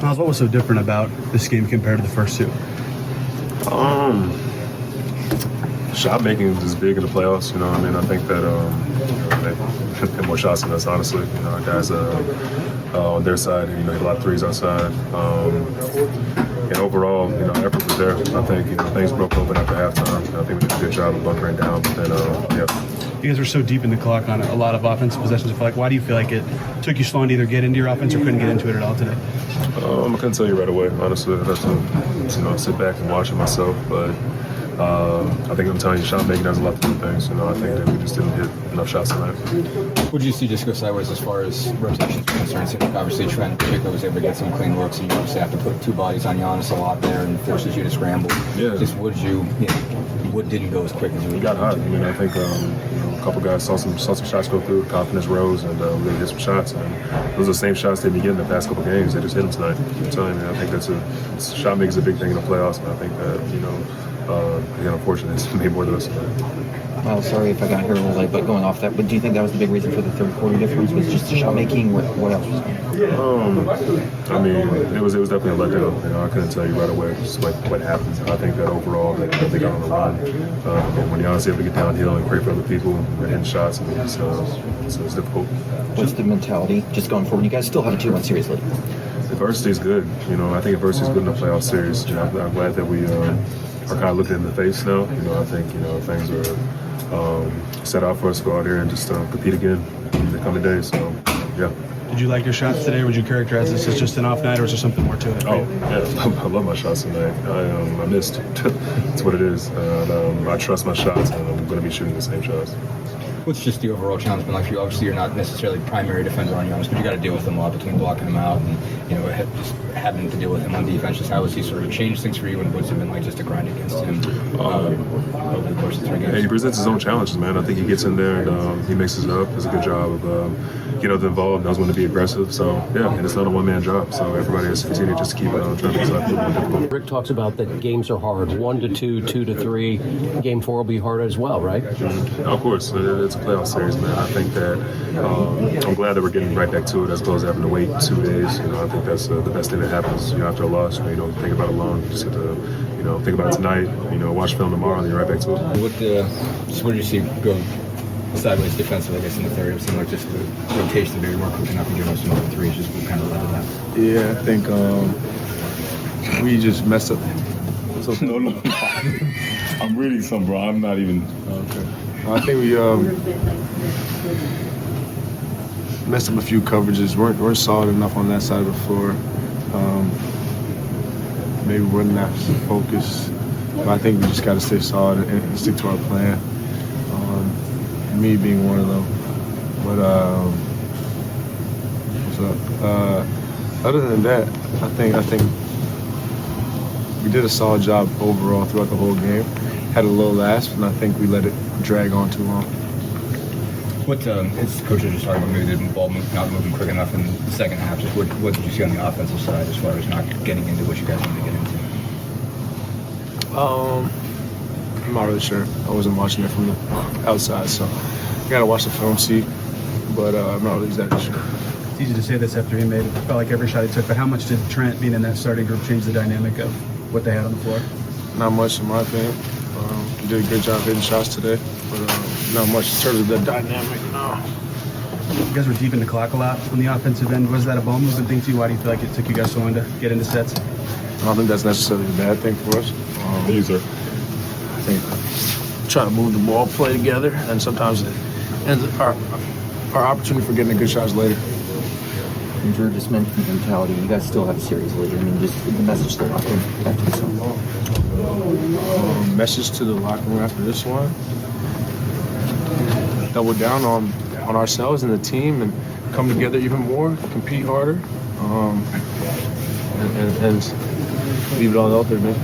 Myles, what was so different about this game compared to the first two? Shot making is big in the playoffs. You know, I mean, I think that they hit more shots than us. Honestly, you know, our guys on their side, you know, hit a lot of threes outside. And overall, you know, effort was there. I think, you know, things broke open after halftime. I think we did a good job of bunkering down. But then, You guys were so deep in the clock on a lot of offensive possessions. I feel like, why do you feel like it took you so long to either get into your offense or couldn't get into it at all today? I couldn't tell you right away. Honestly, I'd have to, you know, sit back and watch it myself. But I think I'm telling you, shot making has a lot to do with things. You know, I think that we just didn't hit enough shots tonight. What did you see just go sideways as far as rotations were concerned? Seems like obviously Trent in particular was able to get some clean looks, and you obviously have to put two bodies on Giannis a lot there, and forces you to scramble. Yeah. Just what didn't go as quick as we got hot. I mean, I think you know, a couple guys saw some shots go through, confidence rose, and really hit some shots. And those are the same shots they began the past couple games. They just hit them tonight. I'm telling you, I think shot making is a big thing in the playoffs, and I think that, you know, again, unfortunately, it's made more than us tonight. Well, sorry if I got here a little late, but going off that, but do you think that was the big reason for the third quarter difference? Was just the shot making? What else was going on? I mean, it was definitely a letdown. You know, I couldn't tell you right away just what happened. I think that overall they got on the run. And when Giannis able to get downhill and create for other people and hitting shots, I mean, it's difficult. What's the mentality just going forward? You guys still have a 2-1 series lead. Adversity is good. You know, I think adversity is good in the playoff series. You know, I'm glad that we are kind of looking in the face now. You know, I think, you know, things are set out for us to go out here and just compete again in the coming days. So, yeah. Did you like your shots today? Would you characterize this as just an off night, or is there something more to it? Oh, yeah, I love my shots tonight. I missed. That's what it is. I trust my shots, and I'm going to be shooting the same shots. What's just the overall challenge been like for you? Obviously, you're not necessarily primary defender on Giannis, but you got to deal with him a lot between blocking him out and, you know, just having to deal with him on defense. Just how has he sort of changed things for you, and what's it been like just to grind against him over the course of 3 games? Hey, he presents his own challenges, man. I think he gets in there and he mixes it up. Does a good job of getting others involved. Knows when to be aggressive. So yeah, and it's not a one-man job. So everybody has to continue just to keep trying to make life a little more difficult. Rick talks about that games are hard. 1 to 2, 2 to 3. Game 4 will be hard as well, right? Of course, it's a playoff series, man. I think that I'm glad that we're getting right back to it as opposed to having to wait 2 days. You know, I think that's the best thing that happens. You know, after a loss, you don't think about it long. You just get to, you know, think about it tonight. You know, watch film tomorrow, and then you're right back to it. What did you see go sideways defensively, I guess, in the third? It seemed like just the rotation, maybe more quick enough to give us some other threes, just kind of led to that. Yeah, I think we just messed up. No. I'm reading some, bro. I'm not even. Okay. I think we messed up a few coverages. weren't solid enough on that side of the floor. Maybe wasn't that focused. But I think we just got to stay solid and stick to our plan. Me being one of them. But what's up? Other than that, I think we did a solid job overall throughout the whole game. Had a low last, and I think we let it drag on too long. What his coaches just talking about maybe the ball not moving quick enough in the second half. Just what did you see on the offensive side as far as not getting into what you guys wanted to get into? I'm not really sure. I wasn't watching it from the outside, so I gotta watch the film, see. But I'm not really exactly sure. It's easy to say this after he made it. Felt like every shot he took, but how much did Trent being in that starting group change the dynamic of what they had on the floor? Not much, in my opinion. He did a good job hitting shots today, but not much in terms of the dynamic. No. You guys were deep in the clock a lot on the offensive end. Was that a ball movement thing to you? Why do you feel like it took you guys so long to get into sets? I don't think that's necessarily a bad thing for us. Thank you, sir. I think trying to move the ball, play together, and sometimes it ends our opportunity for getting the good shots later. And Drew just mentioned mentality. You guys still have a series lead. I mean, just the message to the locker room after this one. Message to the locker room after this one. Double down on ourselves and the team and come together even more, compete harder, and leave it all out there, man.